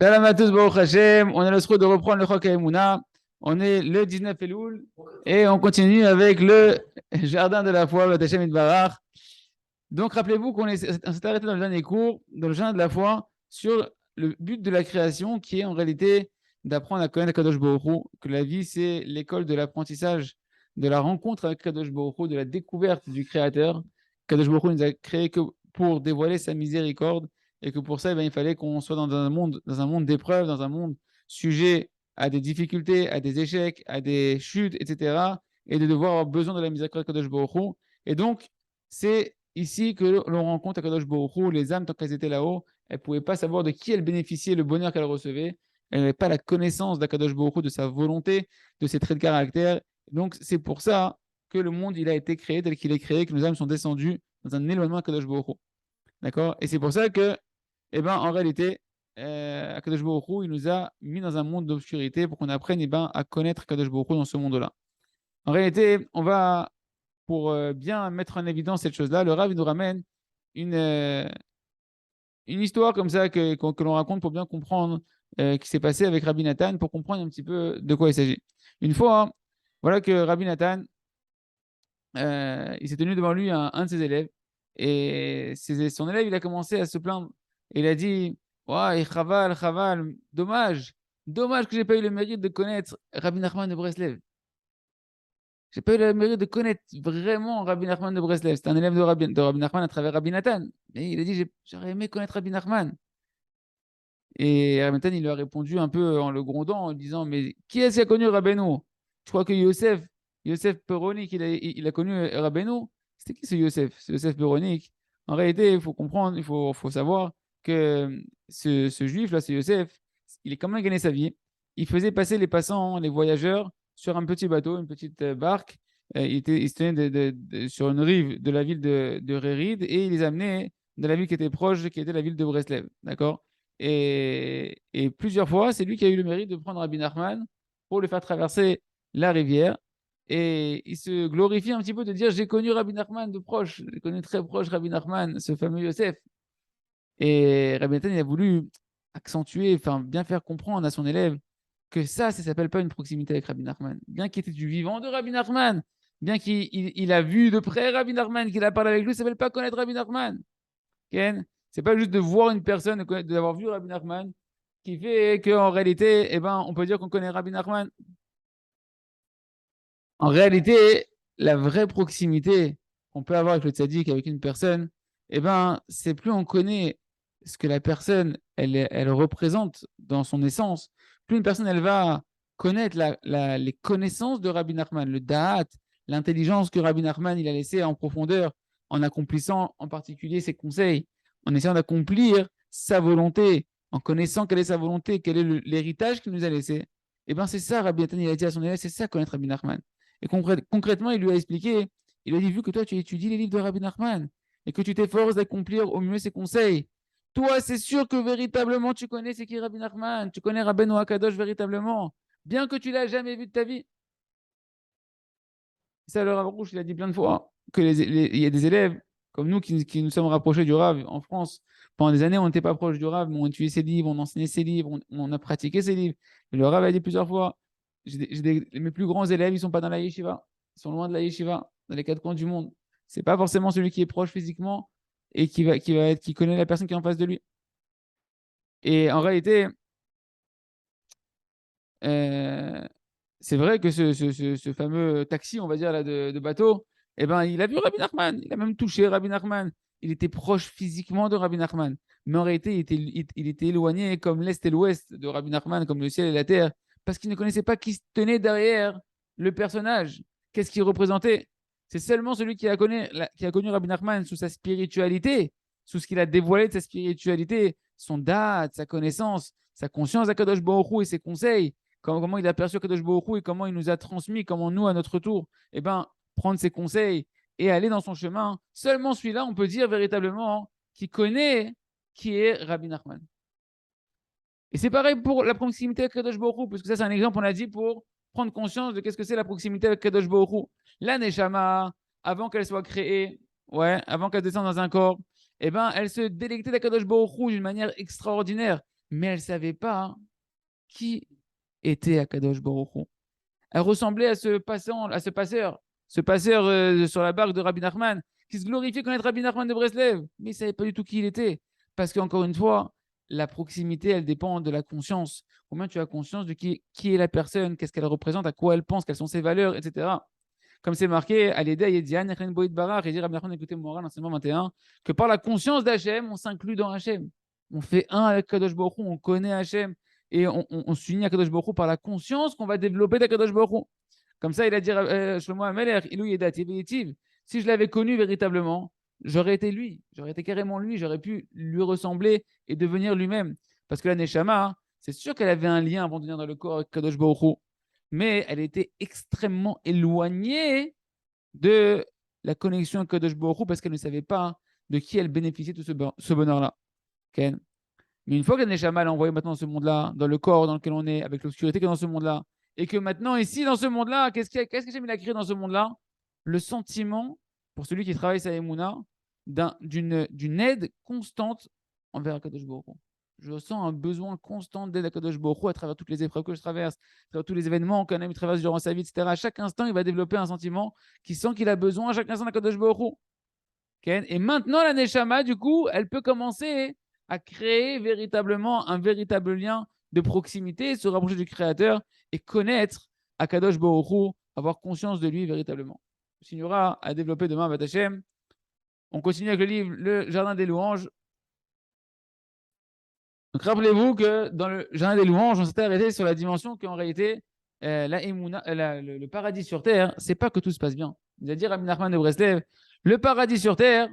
Salam à tous, Baruch Hashem. On a le souhait de reprendre le Chok HaEmuna. On est le 19 Elul et on continue avec le jardin de la foi, le Hashem Itbarach. Donc, rappelez-vous on s'est arrêté dans le dernier cours, dans le jardin de la foi, sur le but de la création qui est en réalité d'apprendre à connaître Kadosh Baruch Hu, que la vie, c'est l'école de l'apprentissage, de la rencontre avec Kadosh Baruch Hu, de la découverte du Créateur. Kadosh Baruch Hu nous a créé que pour dévoiler sa miséricorde et que pour ça, il fallait qu'on soit dans un monde d'épreuves, dans un monde sujet à des difficultés, à des échecs, à des chutes, etc. Et de devoir avoir besoin de la miséricorde de Kadosh Baruch Hu. Et donc, c'est ici que l'on rencontre à Kadosh Baruch Hu, les âmes, tant qu'elles étaient là-haut, elles ne pouvaient pas savoir de qui elles bénéficiaient, le bonheur qu'elles recevaient. Elles n'avaient pas la connaissance d'Akadosh Baruch Hu, de sa volonté, de ses traits de caractère. Donc, c'est pour ça que le monde il a été créé tel qu'il est créé, que nos âmes sont descendues dans un éloignement d'Akadosh Baruch Hu. D'accord. Et c'est pour ça que, en réalité, Akadosh Baruch Hu, il nous a mis dans un monde d'obscurité pour qu'on apprenne à connaître Akadosh Baruch Hu dans ce monde-là. En réalité, pour bien mettre en évidence cette chose-là, le Rav il nous ramène une, euh, une histoire comme ça que l'on raconte pour bien comprendre qui s'est passé avec Rabbi Nathan, pour comprendre un petit peu de quoi il s'agit. Une fois, voilà que Rabbi Nathan, il s'est tenu devant lui un de ses élèves, et son élève, il a commencé à se plaindre. Et il a dit, ouais, Chaval, Chaval, dommage que j'ai pas eu le mérite de connaître Rabbi Nachman de Breslev. J'ai pas eu le mérite de connaître vraiment Rabbi Nachman de Breslev. C'était un élève de Rabbi Nachman à travers Rabbi Nathan. Et il a dit, j'aurais aimé connaître Rabbi Nachman. Et Rabbi Nathan, il lui a répondu un peu en le grondant, en lui disant, mais qui est-ce qui a connu Rabbeinu? Je crois que Yosef Peronik, il a connu Rabbeinu. C'était qui ce Yosef? Ce Yosef Peronik. En réalité, il faut comprendre, faut savoir que ce juif-là, ce Yosef, il est quand même gagné sa vie. Il faisait passer les passants, les voyageurs, sur un petit bateau, une petite barque. Il se tenait sur une rive de la ville de Rérid et il les amenait dans la ville qui était proche, qui était la ville de Breslev. D'accord? Et plusieurs fois, c'est lui qui a eu le mérite de prendre Rabbi Nachman pour le faire traverser la rivière. Et il se glorifie un petit peu de dire j'ai connu Rabbi Nachman de proche, j'ai connu très proche Rabbi Nachman, ce fameux Yosef. Et Rabbi Nathan, il a voulu accentuer, enfin bien faire comprendre à son élève que ça s'appelle pas une proximité avec Rabbi Nachman. Bien qu'il était du vivant de Rabbi Nachman, bien qu'il a vu de près Rabbi Nachman, qu'il a parlé avec lui, ça ne s'appelle pas connaître Rabbi Nachman. Ken, c'est pas juste de voir une personne, d'avoir vu Rabbi Nachman, qui fait qu'en réalité, on peut dire qu'on connaît Rabbi Nachman. En réalité, la vraie proximité qu'on peut avoir avec le tzaddik, avec une personne, c'est plus on connaît ce que la personne, elle représente dans son essence, plus une personne, elle va connaître les connaissances de Rabbi Nachman, le da'at, l'intelligence que Rabbi Nachman, il a laissé en profondeur, en accomplissant en particulier ses conseils, en essayant d'accomplir sa volonté, en connaissant quelle est sa volonté, quel est l'héritage qu'il nous a laissé. C'est ça, Rabbi Nathan, il a dit à son élève, c'est ça connaître Rabbi Nachman. Et concrètement, il lui a expliqué, il lui a dit, vu que toi, tu étudies les livres de Rabbi Nachman et que tu t'efforces d'accomplir au mieux ses conseils, toi, c'est sûr que véritablement, tu connais c'est qui Rabbi Nachman, tu connais Rabbeinu Akadosh véritablement, bien que tu l'as jamais vu de ta vie. Ça, le Rav Rouge, il a dit plein de fois que il y a des élèves comme nous qui nous sommes rapprochés du Rav en France. Pendant des années, on n'était pas proche du Rav, mais on étudiait ses livres, on enseignait ses livres, on a pratiqué ses livres. Et le Rav a dit plusieurs fois, mes plus grands élèves, ils ne sont pas dans la yeshiva. Ils sont loin de la yeshiva, dans les quatre coins du monde. C'est pas forcément celui qui est proche physiquement et qui connaît la personne qui est en face de lui. Et en réalité, euh, c'est vrai que ce fameux taxi, on va dire, là, de bateau, il a vu Rabbi Nachman, il a même touché Rabbi Nachman. Il était proche physiquement de Rabbi Nachman. Mais en réalité, il était éloigné comme l'Est et l'Ouest de Rabbi Nachman, comme le ciel et la terre, parce qu'il ne connaissait pas qui se tenait derrière le personnage, qu'est-ce qu'il représentait. C'est seulement celui qui a connu Rabbi Nachman sous sa spiritualité, sous ce qu'il a dévoilé de sa spiritualité, son date, sa connaissance, sa conscience d'Akadosh Baruch Hu et ses conseils, comment il a perçu Kadosh Baruch Hu et comment il nous a transmis, comment nous, à notre tour, prendre ses conseils et aller dans son chemin. Seulement celui-là, on peut dire véritablement qu'il connaît qui est Rabbi Nachman. Et c'est pareil pour la proximité avec Kadosh Baruch Hu, parce que ça, c'est un exemple, on a dit, pour prendre conscience de qu'est-ce que c'est la proximité avec Kadosh Baruch Hu. La Neshama, avant qu'elle soit créée, avant qu'elle descende dans un corps, elle se délectait d'Akadosh Baruch Hu d'une manière extraordinaire. mais elle ne savait pas qui était Akadosh Baruch Hu. Elle ressemblait à ce passeur sur la barque de Rabbi Nachman, qui se glorifiait connaître Rabbi Nachman de Breslev, mais il ne savait pas du tout qui il était. Parce qu'encore une fois, la proximité, elle dépend de la conscience. Combien tu as conscience de qui est la personne, qu'est-ce qu'elle représente, à quoi elle pense, quelles sont ses valeurs, etc. Comme c'est marqué à l'Eda Yedian, Echem Boïd Barach, et dit Rabbi Nachman, écoutez moral, l'enseignement 21, que par la conscience d'Hachem, on s'inclut dans Hachem. On fait un avec Kadosh Baruch Hu, on connaît Hachem, et on s'unit à Kadosh Baruch Hu par la conscience qu'on va développer d'Akadosh Baruch Hu. Comme ça, il a dit Shlomo HaMelech, Ilou Yedat Yevitiv. Si je l'avais connu véritablement, j'aurais été lui, j'aurais été carrément lui, j'aurais pu lui ressembler et devenir lui-même. Parce que la Neshama, hein, c'est sûr qu'elle avait un lien avant de venir dans le corps avec Kadosh Baruch Hu, mais elle était extrêmement éloignée de la connexion avec Kadosh Baruch Hu parce qu'elle ne savait pas de qui elle bénéficiait de ce bonheur-là. Okay. Mais une fois que la Neshama l'a envoyé maintenant dans ce monde-là, dans le corps dans lequel on est, avec l'obscurité qui est dans ce monde-là, et que maintenant, ici, dans ce monde-là, qu'est-ce que J'aime créé dans ce monde-là? Le sentiment, pour celui qui travaille sa Emouna, d'une aide constante envers Akadosh Baruch Hu. Je ressens un besoin constant d'aide à Kadosh Baruch Hu à travers toutes les épreuves que je traverse, à travers tous les événements qu'un ami traverse durant sa vie, etc. À chaque instant, il va développer un sentiment qui sent qu'il a besoin à chaque instant d'Akadosh Baruch Hu. Okay. Et maintenant, la Neshama, du coup, elle peut commencer à créer véritablement un véritable lien de proximité, se rapprocher du Créateur et connaître Akadosh Baruch Hu, avoir conscience de lui véritablement. On continuera à développer demain Bat Hashem. On continue avec le livre Le Jardin des Louanges. Donc rappelez-vous que dans le Jardin des Louanges, on s'était arrêté sur la dimension qu'en réalité, le paradis sur terre, c'est pas que tout se passe bien. C'est-à-dire Rabbi Nachman de Breslev, le paradis sur terre,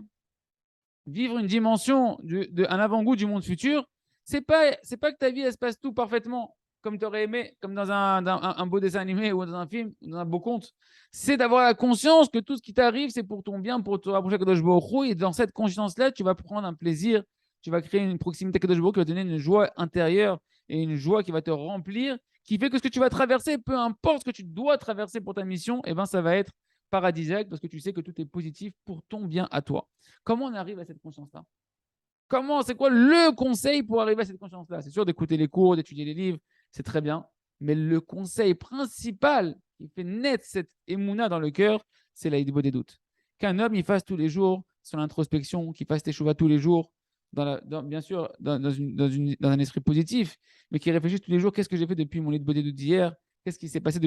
vivre une dimension, un avant-goût du monde futur, c'est pas que ta vie, elle se passe tout parfaitement comme tu aurais aimé, comme dans un beau dessin animé ou dans un film, ou dans un beau conte. C'est d'avoir la conscience que tout ce qui t'arrive, c'est pour ton bien, pour te rapprocher de Kadosh Baruch Hu. Et dans cette conscience-là, tu vas prendre un plaisir, tu vas créer une proximité avec Kadosh Baruch Hu qui va te donner une joie intérieure et une joie qui va te remplir, qui fait que ce que tu vas traverser, peu importe ce que tu dois traverser pour ta mission, eh ben, ça va être paradisiaque parce que tu sais que tout est positif pour ton bien à toi. Comment on arrive à cette conscience-là? C'est quoi le conseil pour arriver à cette conscience-là? C'est sûr d'écouter les cours, d'étudier les livres, c'est très bien. Mais le conseil principal qui fait naître cette émouna dans le cœur, c'est la des doutes. Qu'un homme, il fasse tous les jours son introspection, qu'il fasse teshuva tous les jours, bien sûr, dans un esprit positif, mais qu'il réfléchisse tous les jours, qu'est-ce que j'ai fait depuis mon lit de doute d'hier? Qu'est-ce qui s'est passé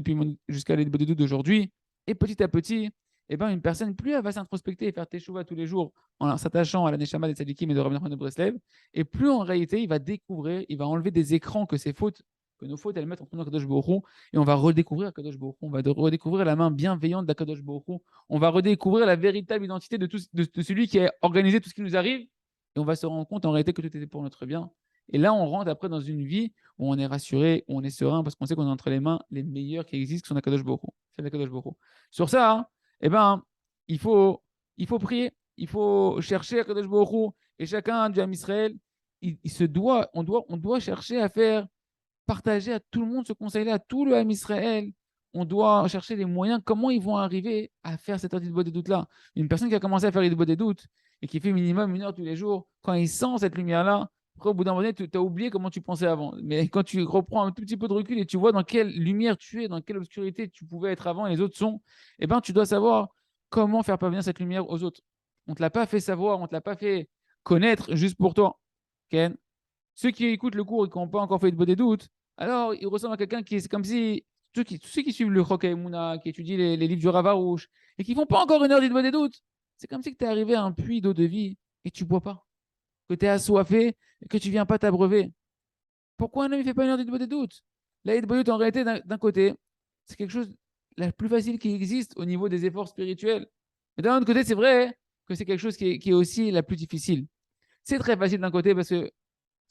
jusqu'à lit de doute d'aujourd'hui? Et petit à petit, eh ben, une personne, plus elle va s'introspecter et faire teshuva tous les jours en s'attachant à la Neshama des Tzadikim et de Rabbi Nachman de Breslev, et plus en réalité, il va découvrir, il va enlever des écrans que nos fautes, elles mettent entre nous Kadosh Baruch Hu, et on va redécouvrir Kadosh Baruch Hu, on va redécouvrir la main bienveillante d'Akadosh Baruch Hu, on va redécouvrir la véritable identité de celui qui a organisé tout ce qui nous arrive, et on va se rendre compte en réalité que tout était pour notre bien. Et là, on rentre après dans une vie où on est rassuré, où on est serein, parce qu'on sait qu'on est entre les mains les meilleurs qui existent, qui sont Akadosh Baruch Hu. C'est Akadosh Baruch Hu. Sur ça, hein, eh ben, il faut prier, il faut chercher Akadosh Baruch Hu, et chacun du Ham Israël, on doit chercher à faire partager à tout le monde ce conseil-là, à tout le Ham Israël. On doit chercher les moyens, comment ils vont arriver à faire cette heure d'Idbo des doutes-là. Une personne qui a commencé à faire l'Idbo des doutes et qui fait minimum 1 heure tous les jours, quand il sent cette lumière-là, après, au bout d'un moment donné, tu as oublié comment tu pensais avant. Mais quand tu reprends un tout petit peu de recul et tu vois dans quelle lumière tu es, dans quelle obscurité tu pouvais être avant et les autres sont, eh ben, tu dois savoir comment faire parvenir cette lumière aux autres. On ne te l'a pas fait savoir, on ne te l'a pas fait connaître juste pour toi. Ken. Ceux qui écoutent le cours et qui n'ont pas encore fait de des doutes, alors ils ressemblent à quelqu'un qui est comme si tous ceux qui suivent le Chok Mouna, qui étudient les livres du Ravarouche et qui ne font pas encore 1 heure d'Idbo des doutes, c'est comme si tu es arrivé à un puits d'eau de vie et tu ne bois pas, que tu es assoiffé et que tu ne viens pas t'abreuver. Pourquoi un homme ne fait pas 1 heure d'Idbo des doutes? La Idbo des doutes, en réalité, d'un côté, c'est quelque chose la plus facile qui existe au niveau des efforts spirituels. Mais d'un autre côté, c'est vrai que c'est quelque chose qui est aussi la plus difficile. C'est très facile d'un côté parce que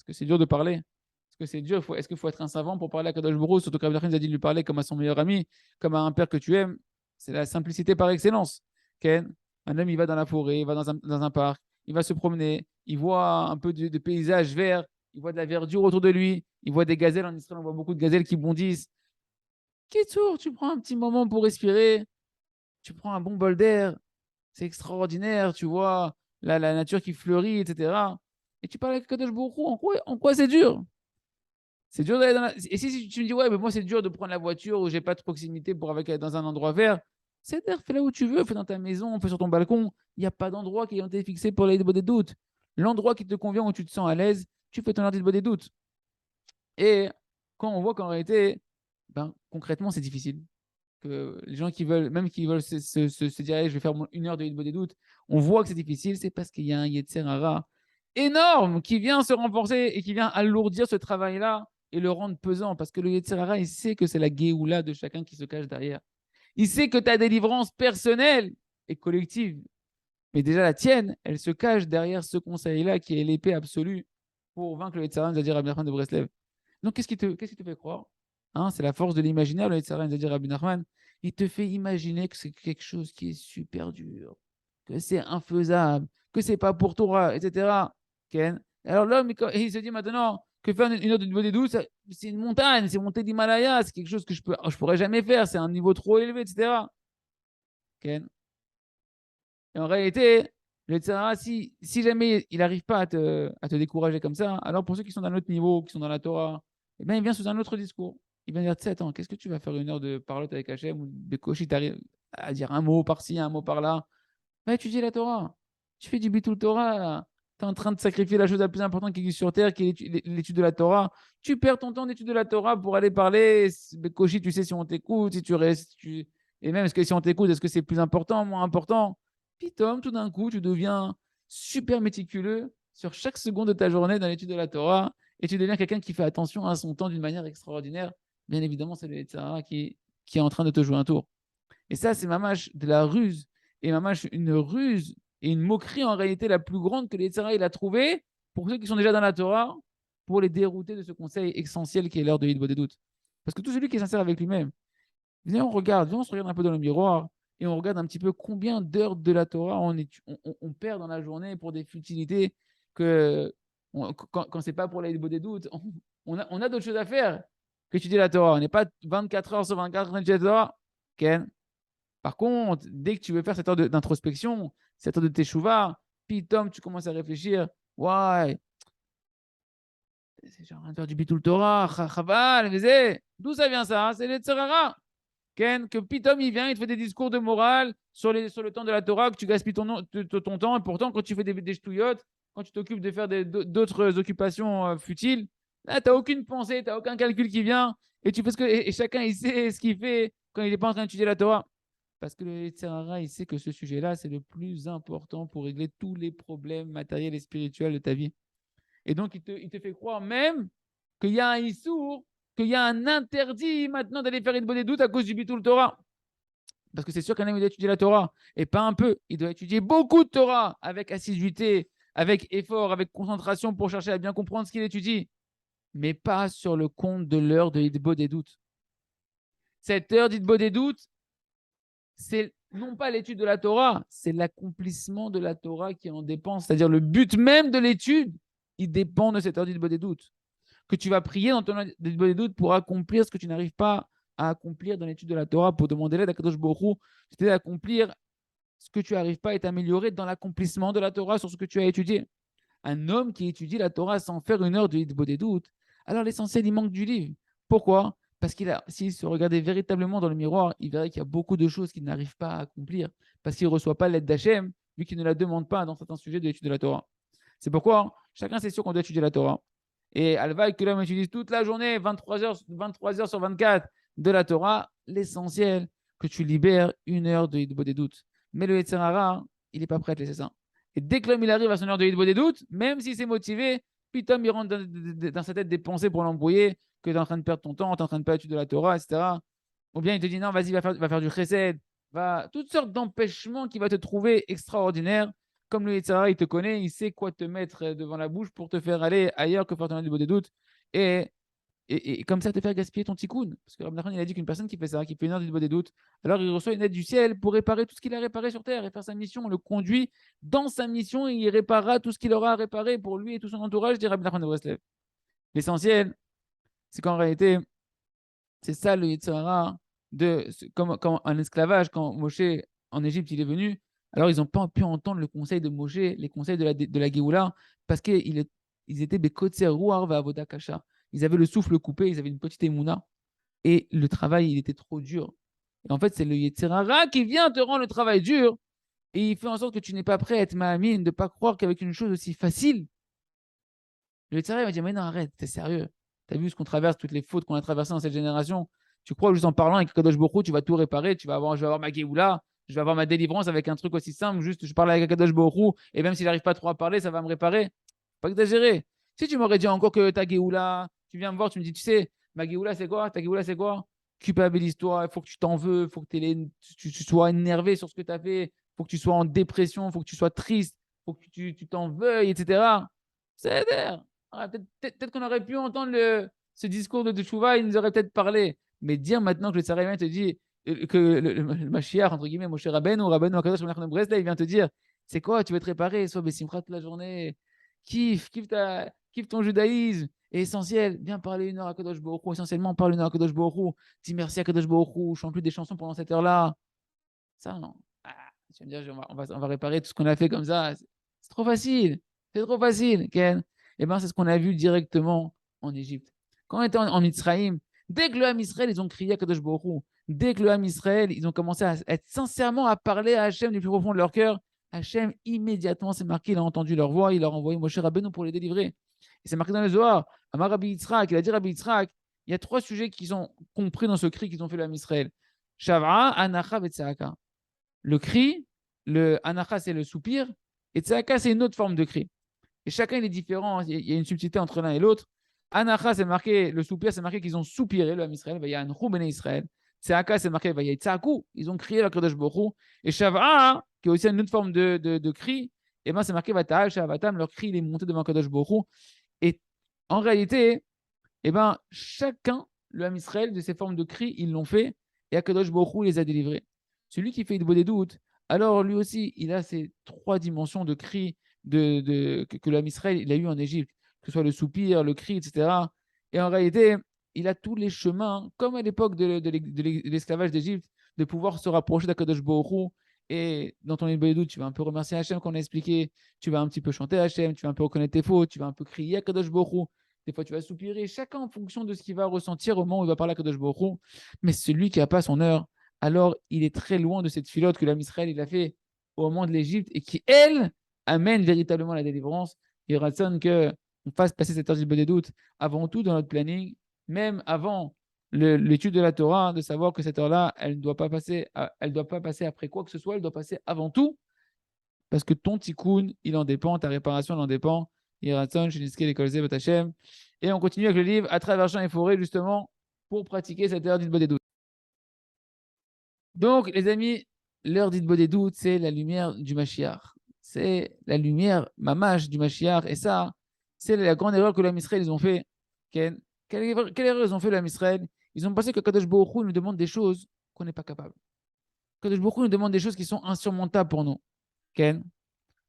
c'est dur de parler. Est-ce que c'est dur? Est-ce qu'il faut être un savant pour parler à Kadosh Baruch Hu? Surtout qu'Abraham nous a dit de lui parler comme à son meilleur ami, comme à un père que tu aimes. C'est la simplicité par excellence. Ken, un homme, il va dans la forêt, il va dans un parc, il va se promener, il voit un peu de paysage vert, il voit de la verdure autour de lui, il voit des gazelles. En Israël, on voit beaucoup de gazelles qui bondissent. Kétour, tu prends un petit moment pour respirer, tu prends un bon bol d'air, c'est extraordinaire, tu vois la nature qui fleurit, etc. Et tu parles avec Kadosh Baruch Hu, en quoi c'est dur? C'est dur d'aller dans la... Et si tu me dis, ouais, mais moi, c'est dur de prendre la voiture où j'ai pas de proximité pour aller dans un endroit vert, c'est-à-dire, fais là où tu veux, fais dans ta maison, fais sur ton balcon. Il n'y a pas d'endroit qui a été fixé pour les des doutes. L'endroit qui te convient, où tu te sens à l'aise, tu fais ton heure des doutes. Et quand on voit qu'en réalité, ben, concrètement, c'est difficile. Que les gens qui veulent, même qui veulent se dire, allez, je vais faire une heure de Hitbo des doutes, on voit que c'est difficile, c'est parce qu'il y a un Yetzer Hara énorme qui vient se renforcer et qui vient alourdir ce travail-là et le rendre pesant. Parce que le Yetzer Hara, il sait que c'est la Géoula de chacun qui se cache derrière. Il sait que ta délivrance personnelle et collective, mais déjà la tienne, elle se cache derrière ce conseil-là qui est l'épée absolue pour vaincre le Yetzer Hara, c'est-à-dire Rabbi Nachman de Breslev. Donc, qu'est-ce qui te fait croire, hein? C'est la force de l'imaginaire, le Yetzer Hara, c'est-à-dire Rabbi Nachman. Il te fait imaginer que c'est quelque chose qui est super dur, que c'est infaisable, que c'est pas pour toi, etc. Ken. Alors l'homme, il se dit maintenant que faire une heure de niveau des douze, c'est une montagne, c'est monter d'Himalaya, c'est quelque chose que je pourrais jamais faire, c'est un niveau trop élevé, etc. Ken. Et en réalité, le Tzara, si jamais il n'arrive pas à te décourager comme ça, alors pour ceux qui sont dans un autre niveau, qui sont dans la Torah, eh bien, il vient sous un autre discours. Il vient dire, tu sais, attends, qu'est-ce que tu vas faire une heure de parlotte avec Hachem ou de Koshi, t'arrives à dire un mot par-ci, un mot par-là. Va étudier la Torah. Tu fais du bitul Torah. Tu es en train de sacrifier la chose la plus importante qui existe sur Terre, qui est l'étude de la Torah. Tu perds ton temps d'étude de la Torah pour aller parler. Koshi, tu sais si on t'écoute, si tu restes. Et même, est-ce que si on t'écoute, est-ce que c'est plus important, moins important? Puis, Tom, tout d'un coup, tu deviens super méticuleux sur chaque seconde de ta journée dans l'étude de la Torah et tu deviens quelqu'un qui fait attention à son temps d'une manière extraordinaire. Bien évidemment, c'est le Yetzirah qui est en train de te jouer un tour. Et ça, c'est mamash de la ruse. Et mamash, une ruse et une moquerie en réalité la plus grande que les Yetzirah il a trouvée pour ceux qui sont déjà dans la Torah, pour les dérouter de ce conseil essentiel qui est l'heure de Hitbo des doutes. Parce que tout celui qui est sincère avec lui-même, viens, on se regarde un peu dans le miroir et on regarde un petit peu combien d'heures de la Torah on perd dans la journée pour des futilités que quand c'est pas pour la Hitbo des doutes, on a d'autres choses à faire qu'étudier la Torah. On n'est pas 24 heures sur 24 en train d'étudier la Torah. Ken. Par contre, dès que tu veux faire cette heure d'introspection, cette heure de teshuva, puis Tom, tu commences à réfléchir, ouais, c'est genre un heure du bitul Torah, chaval, d'où ça vient ça? C'est les Tzerara. Ken, que Pitom, il vient, il te fait des discours de morale sur le temps de la Torah, que tu gaspilles ton temps, et pourtant, quand tu fais des ch'touillottes, quand tu t'occupes de faire d'autres occupations futiles, là, tu n'as aucune pensée, tu n'as aucun calcul qui vient, et tu fais et chacun, il sait ce qu'il fait quand il n'est pas en train d'étudier la Torah. Parce que le Yetzirah, il sait que ce sujet-là, c'est le plus important pour régler tous les problèmes matériels et spirituels de ta vie. Et donc, il te fait croire même qu'il y a un issour, qu'il y a un interdit maintenant d'aller faire une bonne doute à cause du bitul Torah. Parce que c'est sûr qu'un homme, il doit étudier la Torah, et pas un peu. Il doit étudier beaucoup de Torah avec assiduité, avec effort, avec concentration pour chercher à bien comprendre ce qu'il étudie, mais pas sur le compte de l'heure de Hitbo des doutes. Cette heure d'Hitbo des doutes, c'est non pas l'étude de la Torah, c'est l'accomplissement de la Torah qui en dépend. C'est-à-dire le but même de l'étude, il dépend de cette heure d'Hitbo des doutes. Que tu vas prier dans ton heure d'Hitbo des doutes pour accomplir ce que tu n'arrives pas à accomplir dans l'étude de la Torah, pour demander l'aide à Kadosh Baruch Hu, c'est accomplir ce que tu n'arrives pas et t'améliorer dans l'accomplissement de la Torah sur ce que tu as étudié. Un homme qui étudie la Torah sans faire une heure de Hitbo des doutes, alors l'essentiel, il manque du livre. Pourquoi? Parce s'il se regardait véritablement dans le miroir, il verrait qu'il y a beaucoup de choses qu'il n'arrive pas à accomplir parce qu'il ne reçoit pas l'aide d'Hachem, vu qu'il ne la demande pas dans certains sujets de l'étude de la Torah. C'est pourquoi chacun c'est sûr qu'on doit étudier la Torah. Et Alva, que l'homme utilise toute la journée, 23 heures sur 24 de la Torah, l'essentiel, que tu libères une heure de Hitbo des doutes. Mais le Yetzirah, il n'est pas prêt à te laisser ça. Et dès que l'homme il arrive à son heure de Hitbo des doutes, même s'il s'est motivé, puis Tom il rentre dans sa tête des pensées pour l'embrouiller, que tu es en train de perdre ton temps, tu es en train de pas étudier de la Torah, etc. Ou bien il te dit non, vas-y, va faire du chesed, toutes sortes d'empêchements qui va te trouver extraordinaires. Comme le Yitzhara, il te connaît, il sait quoi te mettre devant la bouche pour te faire aller ailleurs que faire ton Hitbo des doutes. Et comme ça, te faire gaspiller ton tikkun. Parce que Rabbi Nachman, il a dit qu'une personne qui fait ça, qui fait une heure d'Hitbo des doutes, alors il reçoit une aide du ciel pour réparer tout ce qu'il a réparé sur terre et faire sa mission. On le conduit dans sa mission et il réparera tout ce qu'il aura à réparer pour lui et tout son entourage, dit Rabbi Nachman de Breslev. L'essentiel, c'est qu'en réalité, c'est ça le Yitzhara, comme en esclavage, quand Moshe en Égypte il est venu, alors ils n'ont pas pu entendre le conseil de Moshe, les conseils de la Géoula, parce qu'ils étaient Bekotser Ruar Avoda Kasha. ils avaient le souffle coupé, ils avaient une petite émouna, et le travail, il était trop dur. Et en fait, c'est le Yetzer Hara qui vient te rendre le travail dur, et il fait en sorte que tu n'es pas prêt à être ma'amine, de ne pas croire qu'avec une chose aussi facile, le Yetzer Hara va dire, mais non, arrête, t'es sérieux. Tu as vu ce qu'on traverse, toutes les fautes qu'on a traversées dans cette génération. Tu crois juste en parlant avec Kadosh Bokhu, tu vas tout réparer, je vais avoir ma Géoula, je vais avoir ma délivrance avec un truc aussi simple, juste je parle avec Kadosh Bokhu, et même si j'arrive pas trop à parler, ça va me réparer. Pas exagérer. Si tu m'aurais dit encore que ta Géoula, tu viens me voir, tu me dis, tu sais, ma Géoula c'est quoi? Ta Géoula c'est quoi? Culpabilise-toi, il faut que tu t'en veux, il faut que tu sois énervé sur ce que tu as fait, il faut que tu sois en dépression, il faut que tu sois triste, il faut que tu t'en veuilles, etc. C'est d'air. Peut-être qu'on aurait pu entendre ce discours de Teshuvah, il nous aurait peut-être parlé. Mais dire maintenant que le Sarayman te dit que le Mashiach, entre guillemets, Moshe Rabbeinu, ou Rabbeinu Akadosh Baruch Hu Breslev, il vient te dire, c'est quoi, tu veux te réparer, sois Bessimcha toute la journée, kiffe ton judaïsme, est essentiel, viens parler une heure à Kadosh Baruch Hu, essentiellement parle une heure à Kadosh Baruch Hu, dis merci à Kadosh Baruch Hu, chante plus des chansons pendant cette heure-là. Ça, non. Ah, tu vas me dire, on va réparer tout ce qu'on a fait comme ça. C'est trop facile. C'est trop facile, Ken. Eh bien, c'est ce qu'on a vu directement en Égypte. Quand on était en Israël, dès que le Ham Israël, ils ont crié à Kadosh Baruch Hu, dès que le Ham Israël, ils ont commencé à être sincèrement à parler à Hachem du plus profond de leur cœur, Hachem, immédiatement, c'est marqué, il a entendu leur voix, il leur a envoyé Moshe Rabbeinu pour les délivrer. Et c'est marqué dans les Zohar. Amar Rabbi Yitzhak, il a dit Rabbi Yitzhak, il y a 3 sujets qui sont compris dans ce cri qu'ils ont fait le Ham Israël. Shav'a, Anacha, Vetsaaka. Le cri, le anacha, c'est le soupir, et tzaka, c'est une autre forme de cri. Et chacun, il est différent, il y a une subtilité entre l'un et l'autre. Anacha, c'est marqué, le soupir, c'est marqué qu'ils ont soupiré, le Ham Israël, il y a un roux béné Israël. Tzaka, c'est marqué, il y a tzaku, ils ont crié la Kadosh Baruch Hu. Et Shav'a, qui est aussi une autre forme de cri, et ben c'est marqué Vata'al, Shavatam, leur cri, il est monté devant Kadosh Baruch Hu. Et en réalité, et ben, chacun, le Ham Israël, de ces formes de cri, ils l'ont fait, et Akadosh Baruch Hu les a délivrés. Celui qui fait Idbo des doutes, alors lui aussi, il a ces 3 dimensions de cri que l'homme Israël il a eu en Égypte, que ce soit le soupir, le cri, etc. Et en réalité, il a tous les chemins, comme à l'époque de l'esclavage d'Égypte, de pouvoir se rapprocher d'Akadosh Baruch Hu. Et dans ton Idbo des doutes, tu vas un peu remercier Hachem qu'on a expliqué, tu vas un petit peu chanter Hachem, tu vas un peu reconnaître tes fautes, tu vas un peu crier Akadosh Baruch Hu. Des fois, tu vas soupirer, chacun en fonction de ce qu'il va ressentir au moment où il va parler à Kadosh Baruch Hu. Mais celui qui n'a pas son heure, alors il est très loin de cette filote que l'âme Israël il a fait au moment de l'Égypte et qui, elle, amène véritablement la délivrance. Il y aura qu'on fasse passer cette heure des doutes avant tout dans notre planning, même avant l'étude de la Torah, de savoir que cette heure-là, elle ne doit pas passer, elle doit pas passer après quoi que ce soit, elle doit passer avant tout, parce que ton tikkun, il en dépend, ta réparation, elle en dépend. Et on continue avec le livre À travers champs et forêts, justement, pour pratiquer cette heure d'Idbo des doutes. Donc, les amis, l'heure d'Idbo des doutes, c'est la lumière du Mashiach. C'est la lumière mamash du Mashiach. Et ça, c'est la grande erreur que l'homme Israël ils ont fait. Quelle erreur ils ont fait l'homme Israël? Ils ont pensé que Kadosh Baruch Hu nous demande des choses qu'on n'est pas capable. Kadosh Baruch Hu nous demande des choses qui sont insurmontables pour nous. Ken,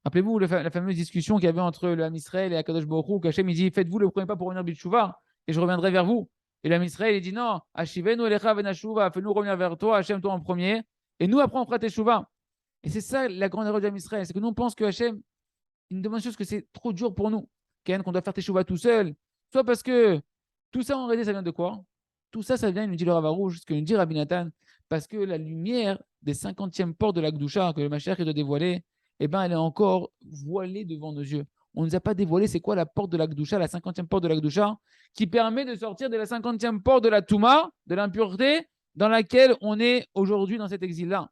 rappelez-vous la fameuse discussion qu'il y avait entre le Ham Israël et Akadosh Baruch Hu, qu'Hachem il dit faites-vous le premier pas pour revenir Bitshuva et je reviendrai vers vous. Et le Ham Israël il dit non, Ashivenu elecha venashuva, fais-nous revenir vers toi, Hachem toi en premier, et nous après on fera teshuva. Et c'est ça la grande erreur du Ham Israël, c'est que nous on pense que Hachem il nous demande des choses que c'est trop dur pour nous, qu'on doit faire teshuva tout seul, soit parce que tout ça en réalité ça vient de quoi? Tout ça, ça vient, il nous dit le Rav Arush, ce que nous dit Rabbi Nathan, parce que la lumière des 50e portes de la Gdusha que le Mashiach doit dévoiler, eh ben, elle est encore voilée devant nos yeux. On ne nous a pas dévoilé c'est quoi la porte de la Gdusha, la 50e porte de la Gdusha, qui permet de sortir de la 50e porte de la Touma, de l'impureté, dans laquelle on est aujourd'hui dans cet exil-là.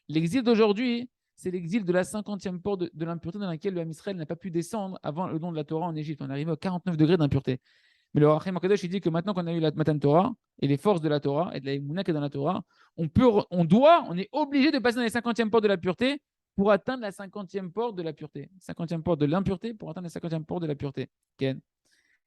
L'exil d'aujourd'hui, c'est l'exil de la 50e porte de l'impureté dans laquelle le Ham Israël n'a pas pu descendre avant le don de la Torah en Égypte. On est arrivé à 49 degrés d'impureté. Mais le Rachim Akadosh, il dit que maintenant qu'on a eu la Matan Torah et les forces de la Torah et de la Emouna qui est dans la Torah, on est obligé de passer dans les 50e portes de la pureté pour atteindre la 50e porte de la pureté. 50e porte de l'impureté pour atteindre la 50e porte de la pureté. Ken.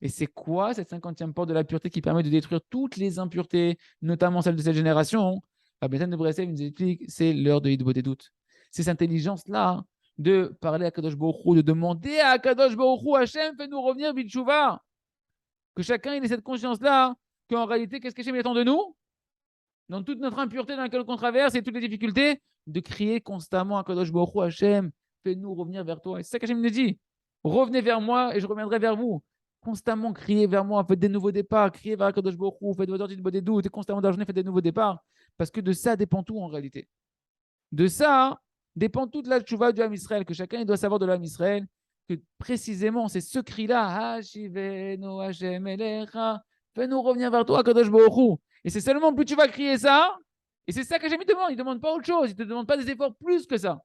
Et c'est quoi cette 50e porte de la pureté qui permet de détruire toutes les impuretés, notamment celles de cette génération? Rabbi Nathan de Breslev nous explique, c'est l'heure de Hidbo des doutes. C'est cette intelligence-là de parler à Kadosh Baruch Hu, de demander à Kadosh Baruch Hu, Hachem, fais-nous revenir Bitshuva. Que chacun ait cette conscience-là, qu'en réalité, qu'est-ce qu'Hachem attend de nous? Dans toute notre impureté dans laquelle on traverse et toutes les difficultés, de crier constamment à Kadosh Baruch Hu, Hachem, fais-nous revenir vers toi. Et c'est ça qu'Hachem nous dit. Revenez vers moi et je reviendrai vers vous. constamment crier vers moi, faites des nouveaux départs, criez vers Akadosh Baruch Hu, faites votre des doutes, et constamment dans la journée, faites des nouveaux départs, parce que de ça dépend tout en réalité. De ça dépend toute la tchouva du Ham Israël, que chacun il doit savoir de l'Ham Israël, que précisément c'est ce cri-là, Hashivenu Hashem Elecha, fais-nous revenir vers toi, Akadosh Baruch Hu. Et c'est seulement plus tu vas crier ça, et c'est ça que j'aime, il ne demande pas autre chose, il ne te demande pas des efforts plus que ça.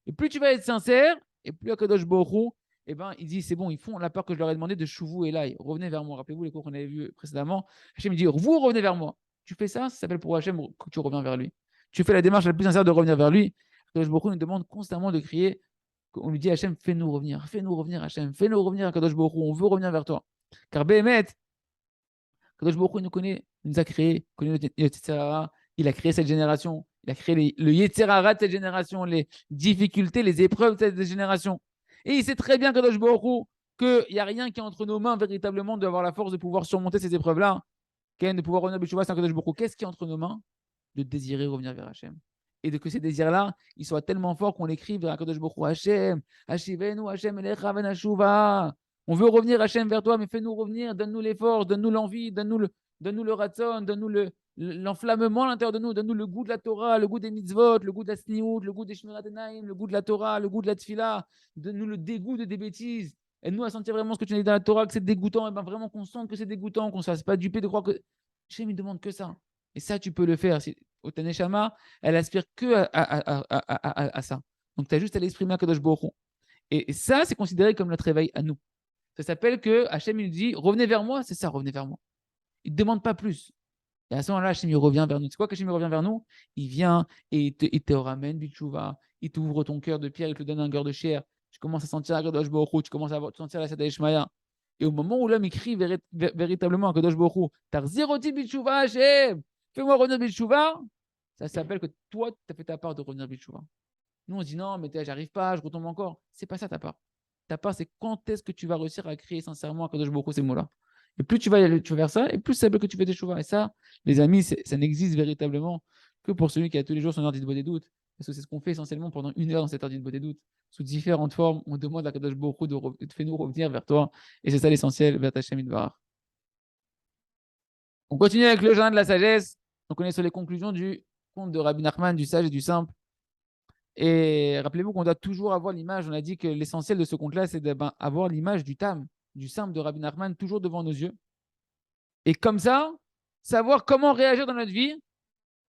Et plus tu vas être sincère, et plus Akadosh Baruch Hu, eh ben, il dit c'est bon, ils font la peur que je leur ai demandé de Chouvou et Laï. Revenez vers moi. Rappelez-vous les cours qu'on avait vus précédemment. Hachem dit vous revenez vers moi. Tu fais ça s'appelle pour Hachem que tu reviens vers lui. Tu fais la démarche la plus sincère de revenir vers lui. Akadosh Baruch Hu nous demande constamment de crier. On lui dit Hachem, fais-nous revenir Hachem, fais-nous revenir Akadosh Baruch Hu, on veut revenir vers toi. Car Béhémet, Akadosh Baruch Hu nous connaît, il nous a créé, il connaît notre Yetzirah, il a créé cette génération, il a créé le Yetzirah de cette génération, les difficultés, les épreuves de cette génération. Et il sait très bien, Kadosh Baruch Hu, qu'il n'y a rien qui est entre nos mains véritablement d'avoir la force de pouvoir surmonter ces épreuves-là, de pouvoir revenir B'Teshuvah sans Kadosh Baruch Hu. Qu'est-ce qui est entre nos mains? De désirer revenir vers Hachem. Et de que ces désirs-là, ils soient tellement forts qu'on l'écrit vers Kadosh Baruch Hu. Hachem, Hashivenu, Hachem, Elecha Venashuva. On veut revenir Hachem vers toi, mais fais-nous revenir, donne-nous les forces, donne-nous l'envie, donne-nous le ratson, donne-nous l'enflammement à l'intérieur de nous, donne-nous le goût de la Torah, le goût des mitzvot, le goût de la sniout, le goût des shmirat enaim, le goût de la Torah, le goût de la tfila, donne-nous le dégoût de des bêtises. Aide-nous à sentir vraiment ce que tu as dit dans la Torah, que c'est dégoûtant, et ben vraiment qu'on sente que c'est dégoûtant, qu'on ne se fasse pas duper de croire que. Hachem, il ne demande que ça. Et ça, tu peux le faire. Au Taneshama, elle aspire que à ça. Donc, tu as juste à l'exprimer à Kadosh Baruch Hu. Et ça, c'est considéré comme notre réveil à nous. Ça s'appelle que Hachem, il dit revenez vers moi, c'est ça, revenez vers moi. Il ne demande pas plus. Et à ce moment-là, Hachem, il revient vers nous. C'est quoi qu'Hachem revient vers nous? Il vient et il te ramène du tchouva. Il t'ouvre ton cœur de pierre, il te donne un cœur de chair. Tu commences à sentir la Kadosh Baruch Hu, tu commences à sentir la Sada Ishmaïa. Et au moment où l'homme écrit véritablement à Kadosh Baruch Hu, Tarziroti bitchouva Hachem, fais-moi revenir bitchouva, ça s'appelle que toi, tu as fait ta part de revenir bitchouva. Nous, on se dit non, mais j'arrive pas, je retombe encore. C'est pas ça ta part. Ta part, c'est quand est-ce que tu vas réussir à crier sincèrement à Kadosh Baruch Hu ces mots-là. Et plus tu vas faire ça, et plus ça veut que tu fais des chouvas. Et ça, les amis, ça n'existe véritablement que pour celui qui a tous les jours son ordi de bois des doutes. Parce que c'est ce qu'on fait essentiellement pendant 1 heure dans cet ordi de bois des doutes. Sous différentes formes, on demande à Kadosh Baruch Hu de faire nous revenir vers toi. Et c'est ça l'essentiel, vers ta Shemit Varach. On continue avec le jardin de la sagesse. Donc on est sur les conclusions du conte de Rabbi Nachman, du sage et du simple. Et rappelez-vous qu'on doit toujours avoir l'image. On a dit que l'essentiel de ce conte-là, c'est d'avoir l'image du Tam, du simple de Rabbi Nachman, toujours devant nos yeux. Et comme ça, savoir comment réagir dans notre vie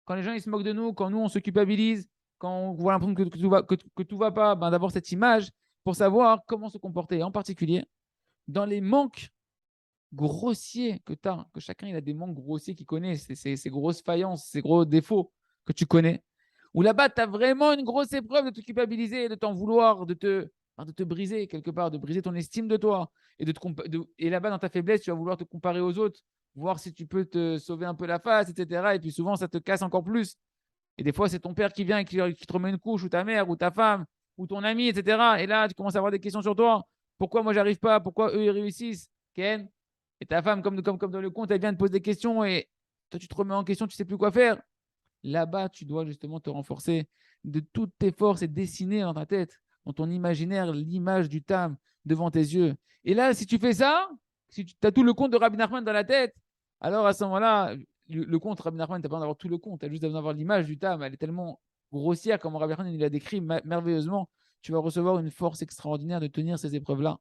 quand les gens ils se moquent de nous, quand nous on se culpabilise, quand on voit l'impression que tout va pas, d'avoir cette image pour savoir comment se comporter. En particulier, dans les manques grossiers que tu as, que chacun il a des manques grossiers qu'il connaît, ces grosses faillances, ces gros défauts que tu connais, où là-bas tu as vraiment une grosse épreuve de te culpabiliser, de t'en vouloir, de te briser quelque part, de briser ton estime de toi. Et là-bas, dans ta faiblesse, tu vas vouloir te comparer aux autres, voir si tu peux te sauver un peu la face, etc. Et puis souvent, ça te casse encore plus. Et des fois, c'est ton père qui vient et qui te remet une couche, ou ta mère, ou ta femme, ou ton ami, etc. Et là, tu commences à avoir des questions sur toi. Pourquoi moi, j'arrive pas? Pourquoi eux, ils réussissent? Ken? Et ta femme, comme dans le conte, elle vient te poser des questions et toi, tu te remets en question, tu sais plus quoi faire. Là-bas, tu dois justement te renforcer de toutes tes forces et dessiner dans ta tête, dans ton imaginaire, l'image du Tam devant tes yeux. Et là, si tu fais ça, si tu as tout le conte de Rabbi Nachman dans la tête, alors à ce moment-là, le conte Rabbi Nachman, tu n'as pas besoin d'avoir tout le conte, tu as juste besoin d'avoir l'image du Tam. Elle est tellement grossière, comme Rabbi Nachman il l'a décrit merveilleusement. Tu vas recevoir une force extraordinaire de tenir ces épreuves-là,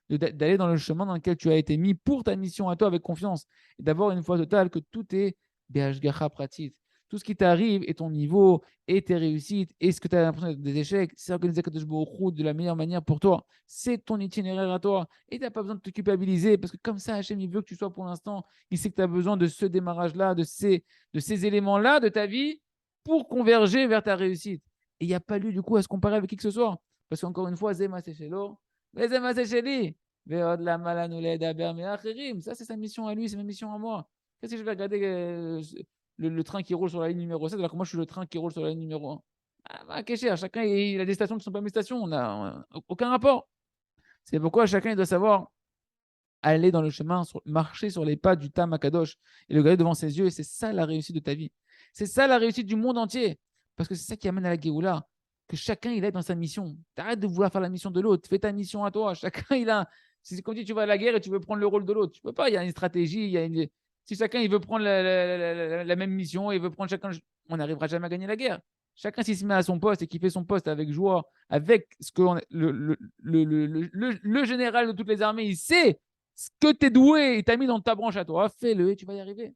d'aller dans le chemin dans lequel tu as été mis pour ta mission à toi avec confiance, et d'avoir une foi totale que tout est Behashgacha pratique. Tout ce qui t'arrive et ton niveau et tes réussites et ce que tu as l'impression d'être des échecs, c'est organisé de la meilleure manière pour toi. C'est ton itinéraire à toi. Et tu n'as pas besoin de te culpabiliser parce que comme ça, Hachem, il veut que tu sois pour l'instant. Il sait que tu as besoin de ce démarrage-là, de ces éléments-là de ta vie pour converger vers ta réussite. Et il n'y a pas lieu du coup à se comparer avec qui que ce soit. Parce qu'encore une fois, Zema Sechelo, Zema Secheli, Veod la Malanule d'Aber Meacherim. Ça, c'est sa mission à lui, c'est ma mission à moi. Qu'est-ce que je vais regarder le train qui roule sur la ligne numéro 7, alors que moi, je suis le train qui roule sur la ligne numéro 1. Ah, cher, chacun il a des stations qui ne sont pas mes stations. On n'a aucun rapport. C'est pourquoi chacun il doit savoir aller dans le chemin, marcher sur les pas du Tam Akadosh et le garder devant ses yeux. Et c'est ça la réussite de ta vie. C'est ça la réussite du monde entier. Parce que c'est ça qui amène à la Géoula. Que chacun il est dans sa mission. T'arrêtes de vouloir faire la mission de l'autre. Fais ta mission à toi. Chacun il a Si c'est comme si tu vas à la guerre et tu veux prendre le rôle de l'autre. Tu peux pas, il y a une stratégie, si chacun il veut prendre la même mission, il veut prendre chacun, on n'arrivera jamais à gagner la guerre. Chacun s'il se met à son poste et qui fait son poste avec joie, avec ce que le général de toutes les armées, il sait ce que tu es doué, il t'a mis dans ta branche à toi, fais-le et tu vas y arriver.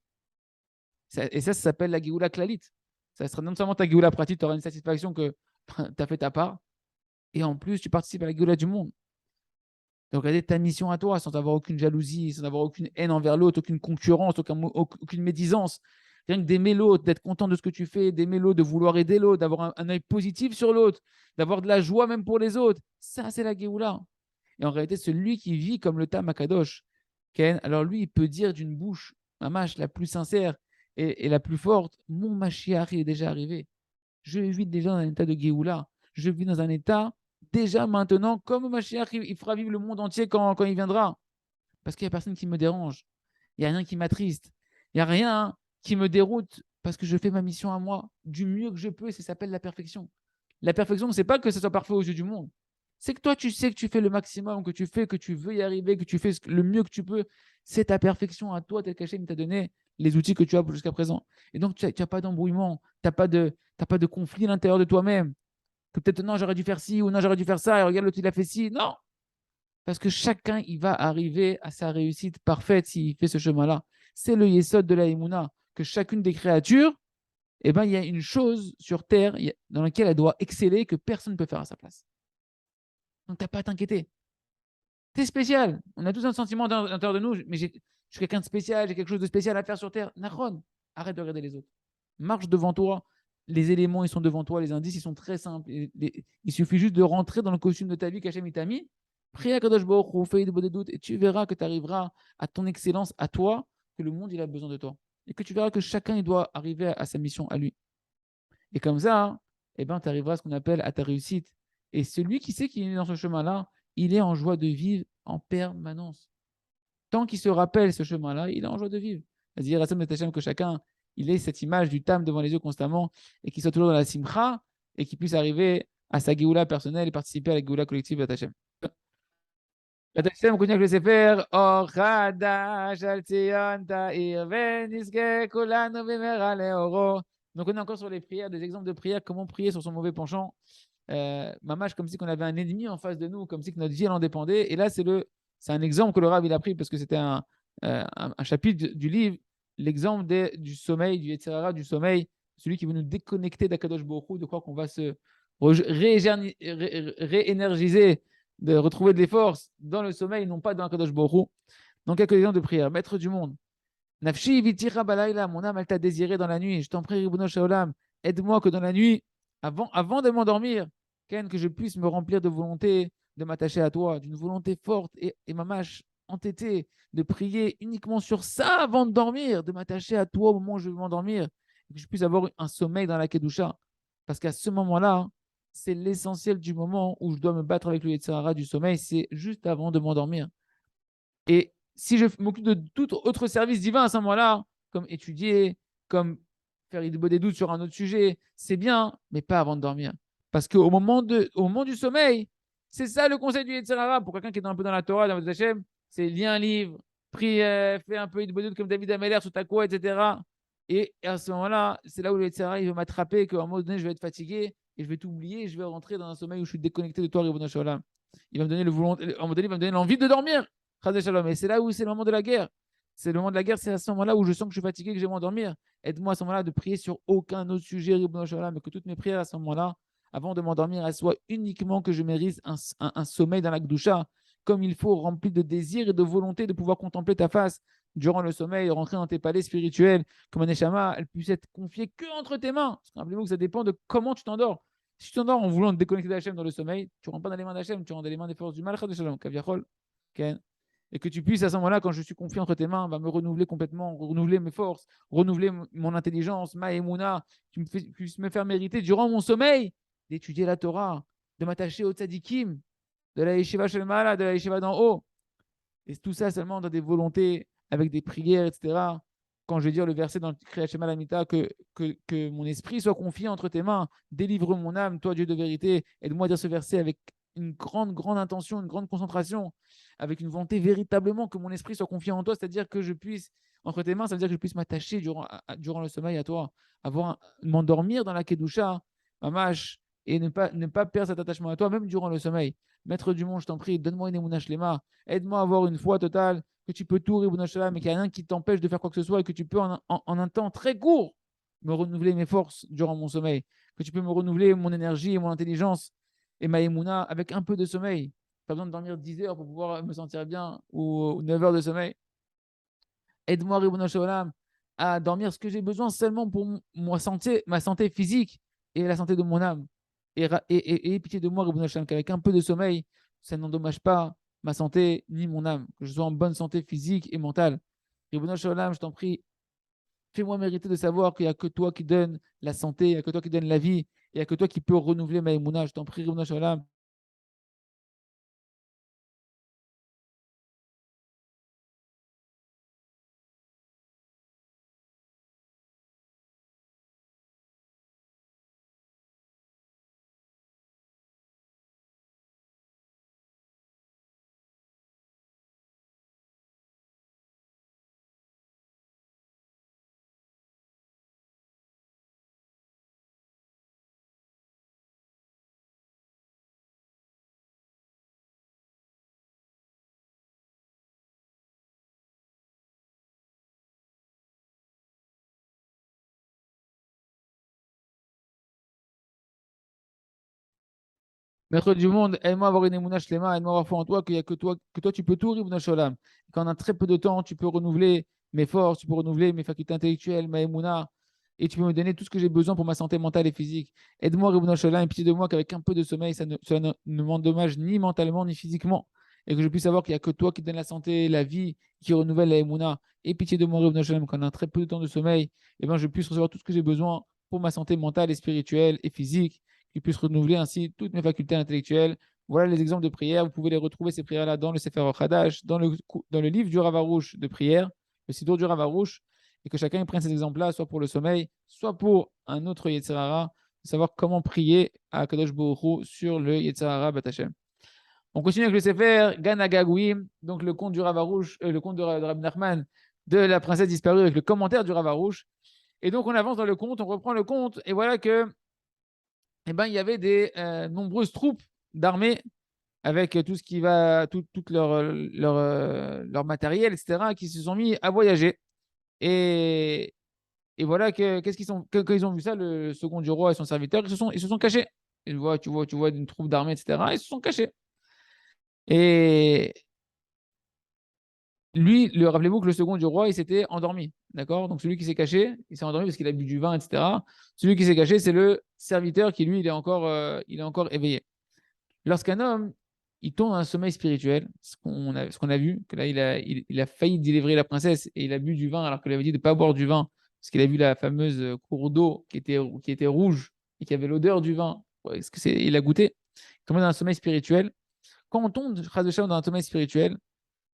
Et ça s'appelle la Géoula Klalit. Ça sera non seulement ta Géoula pratique, tu auras une satisfaction que tu as fait ta part, et en plus, tu participes à la Géoula du monde. Donc, regardez ta mission à toi, sans avoir aucune jalousie, sans avoir aucune haine envers l'autre, aucune concurrence, aucune médisance. Rien que d'aimer l'autre, d'être content de ce que tu fais, d'aimer l'autre, de vouloir aider l'autre, d'avoir un œil positif sur l'autre, d'avoir de la joie même pour les autres. Ça, c'est la Géoula. Et en réalité, celui qui vit comme le Tam Akadosh, alors lui, il peut dire d'une bouche, mamash, la plus sincère et la plus forte, mon Mashiach est déjà arrivé. Je vis déjà dans un état de Géoula. Je vis dans un état déjà maintenant, comme Mashiach, il fera vivre le monde entier quand il viendra. Parce qu'il n'y a personne qui me dérange. Il n'y a rien qui m'attriste. Il n'y a rien qui me déroute parce que je fais ma mission à moi du mieux que je peux et ça s'appelle la perfection. La perfection, ce n'est pas que ce soit parfait aux yeux du monde. C'est que toi, tu sais que tu fais le maximum, que tu fais, que tu veux y arriver, que tu fais le mieux que tu peux. C'est ta perfection à toi, tel qu'Hachem t'a donné les outils que tu as jusqu'à présent. Et donc, tu n'as pas d'embrouillement, tu n'as pas de conflit à l'intérieur de toi-même. Que peut-être non, j'aurais dû faire ci ou non, j'aurais dû faire ça, et regarde l'autre, il a fait ci. Non, parce que chacun, il va arriver à sa réussite parfaite s'il fait ce chemin-là. C'est le yesod de la Emouna, que chacune des créatures, eh ben, il y a une chose sur Terre dans laquelle elle doit exceller que personne ne peut faire à sa place. Donc, tu n'as pas à t'inquiéter. Tu es spécial. On a tous un sentiment à l'intérieur de nous, mais je suis quelqu'un de spécial, j'ai quelque chose de spécial à faire sur Terre. Nahon, arrête de regarder les autres. Marche devant toi. Les éléments, ils sont devant toi. Les indices, ils sont très simples. Il suffit juste de rentrer dans le costume de ta vie qu'Hachem t'a mis. Prie à Kadosh Baruch Hu, fais des doutes, et tu verras que tu arriveras à ton excellence, à toi, que le monde, il a besoin de toi. Et que tu verras que chacun, il doit arriver à sa mission, à lui. Et comme ça, eh ben, tu arriveras à ce qu'on appelle à ta réussite. Et celui qui sait qu'il est dans ce chemin-là, il est en joie de vivre en permanence. Tant qu'il se rappelle ce chemin-là, il est en joie de vivre. C'est-à-dire, que chacun, il ait cette image du Tam devant les yeux constamment et qu'il soit toujours dans la simcha et qu'il puisse arriver à sa Géoula personnelle et participer à la Géoula collective de Hachem. Hachem, on continue avec le Sefer, Or Chadash al Tzion Ta'ir Veniske Kulanu Bimera Leoro. Donc, on est encore sur les prières, des exemples de prières, comment prier sur son mauvais penchant. Mamash, comme si on avait un ennemi en face de nous, comme si que notre vie elle en dépendait. Et là, c'est un exemple que le Rav il a pris parce que c'était un chapitre du livre, l'exemple du sommeil, du Yetzer Hara, du sommeil, celui qui veut nous déconnecter d'Akadosh Baruch Hu, de croire qu'on va se réénergiser, de retrouver des forces dans le sommeil, non pas dans Akadosh Baruch Hu. Donc, quelques exemples de prière. Maître du monde. Nafshi vitira balayla, mon âme, elle t'a désiré dans la nuit. Je t'en prie, Ribono Shaolam, aide-moi que dans la nuit, avant de m'endormir, Ken, que je puisse me remplir de volonté, de m'attacher à toi, d'une volonté forte et mamache entêtée, de prier uniquement sur ça avant de dormir, de m'attacher à toi au moment où je vais m'endormir, que je puisse avoir un sommeil dans la Kedusha. Parce qu'à ce moment-là, c'est l'essentiel du moment où je dois me battre avec le Yetzer Hara du sommeil, c'est juste avant de m'endormir. Et si je m'occupe de tout autre service divin à ce moment-là, comme étudier, comme faire des doutes sur un autre sujet, c'est bien, mais pas avant de dormir. Parce qu'au moment du sommeil, c'est ça le conseil du Yetzer Hara pour quelqu'un qui est un peu dans la Torah, dans votre Hachem, c'est lis un livre, prie, fais un peu de doutes comme David Ameller sur ta quoi, etc. Et à ce moment-là, c'est là où le Yetzer Hara il veut m'attraper, qu'à un moment donné, je vais être fatigué et je vais t'oublier et je vais rentrer dans un sommeil où je suis déconnecté de toi, Ribono Shalom. Il va me donner à un moment donné, il va me donner l'envie de dormir. Et c'est là où c'est le moment de la guerre. C'est le moment de la guerre, c'est à ce moment-là où je sens que je suis fatigué, que je vais m'endormir. Aide-moi à ce moment-là de prier sur aucun autre sujet, mais que toutes mes prières à ce moment-là, avant de m'endormir, elles soient uniquement que je mérite un sommeil dans la Gdusha, comme il faut, rempli de désir et de volonté de pouvoir contempler ta face durant le sommeil, rentrer dans tes palais spirituels, comme un Neshama, elle puisse être confiée que entre tes mains. Rappelez-vous que ça dépend de comment tu t'endors. Si tu t'endors en voulant te déconnecter d'Hachem dans le sommeil, tu ne rentres pas dans les mains d'Hachem, tu rentres dans les mains des forces du mal, et que tu puisses à ce moment-là, quand je suis confié entre tes mains, me renouveler complètement, renouveler mes forces, renouveler mon intelligence, ma émouna, tu puisses me faire mériter durant mon sommeil d'étudier la Torah, de m'attacher au tzadikim, de la yeshiva shelmala, de la yeshiva d'en haut. Et tout ça seulement dans des volontés, avec des prières, etc. Quand je vais dire le verset dans le Kriyat Shema Lamita, que mon esprit soit confié entre tes mains, délivre mon âme, toi Dieu de vérité, aide-moi à dire ce verset avec une grande intention, une grande concentration, avec une volonté véritablement que mon esprit soit confié en toi, c'est-à-dire que je puisse, entre tes mains, ça veut dire que je puisse m'attacher durant le sommeil à toi, m'endormir dans la Kedusha, mamash, et ne pas perdre cet attachement à toi, même durant le sommeil. Maître du monde, je t'en prie, donne-moi une Emunah Shlema, aide-moi à avoir une foi totale, que tu peux tout, Ribouna Shalom, mais qu'il n'y a rien qui t'empêche de faire quoi que ce soit et que tu peux, en un temps très court, me renouveler mes forces durant mon sommeil, que tu peux me renouveler mon énergie et mon intelligence et ma Emunah avec un peu de sommeil. Pas besoin de dormir 10 heures pour pouvoir me sentir bien ou 9 heures de sommeil. Aide-moi, Ribouna Shalom, à dormir ce que j'ai besoin seulement pour ma santé physique et la santé de mon âme. Et pitié de moi, Ribouna Shalom, qu'avec un peu de sommeil, ça n'endommage pas ma santé ni mon âme, que je sois en bonne santé physique et mentale. Ribouna Shalom, je t'en prie, fais-moi mériter de savoir qu'il n'y a que toi qui donne la santé, il n'y a que toi qui donne la vie, il n'y a que toi qui peux renouveler ma émouna. Je t'en prie, Ribouna Shalom. Maître du monde, aide-moi à avoir une émouna shlema, aide-moi à avoir foi en toi, qu'il n'y a que toi tu peux tout, Ribouna Shalom. Qu'en un très peu de temps, tu peux renouveler mes forces, tu peux renouveler mes facultés intellectuelles, ma émouna, et tu peux me donner tout ce que j'ai besoin pour ma santé mentale et physique. Aide-moi, Ribouna Shalom, et pitié de moi qu'avec un peu de sommeil, cela ne m'endommage ni mentalement ni physiquement, et que je puisse savoir qu'il n'y a que toi qui donne la santé, la vie, qui renouvelle la émouna. Et pitié de moi, Ribouna Shalom, qu'en un très peu de temps de sommeil, je puisse recevoir tout ce que j'ai besoin pour ma santé mentale et spirituelle et physique qui puisse renouveler ainsi toutes mes facultés intellectuelles. Voilà les exemples de prières. Vous pouvez les retrouver, ces prières-là, dans le Sefer Hadash, dans le livre du Rav Arush de prière, le Sidour du Rav Arush, et que chacun prenne ces exemples-là, soit pour le sommeil, soit pour un autre Yetzirara, de savoir comment prier à Kadosh Baruch Hu sur le Yetzirara Batachem. On continue avec le Sefer Gan Agagouim, donc le conte du Rav Arush, le conte de Rabbi Nachman, de la princesse disparue, avec le commentaire du Rav Arush. Et donc on avance dans le conte, on reprend le conte, et voilà que il y avait des nombreuses troupes d'armée avec tout ce qui va, tout leur matériel, etc., qui se sont mis à voyager. Et, et voilà qu'est-ce qu'ils sont, quand ils ont vu ça, le second du roi et son serviteur, ils se sont cachés. Tu vois une troupe d'armée, etc., ils se sont cachés. Et lui, rappelez-vous que le second du roi, il s'était endormi. D'accord. Donc celui qui s'est caché, il s'est endormi parce qu'il a bu du vin, etc. Celui qui s'est caché, c'est le serviteur qui, lui, il est encore éveillé. Lorsqu'un homme, il tombe dans un sommeil spirituel, ce qu'on a vu, que là, il a failli délivrer la princesse et il a bu du vin alors qu'il avait dit de ne pas boire du vin, parce qu'il a vu la fameuse cour d'eau qui était rouge et qui avait l'odeur du vin. Ouais, il a goûté. Il tombe dans un sommeil spirituel. Quand on tombe, dans un sommeil spirituel,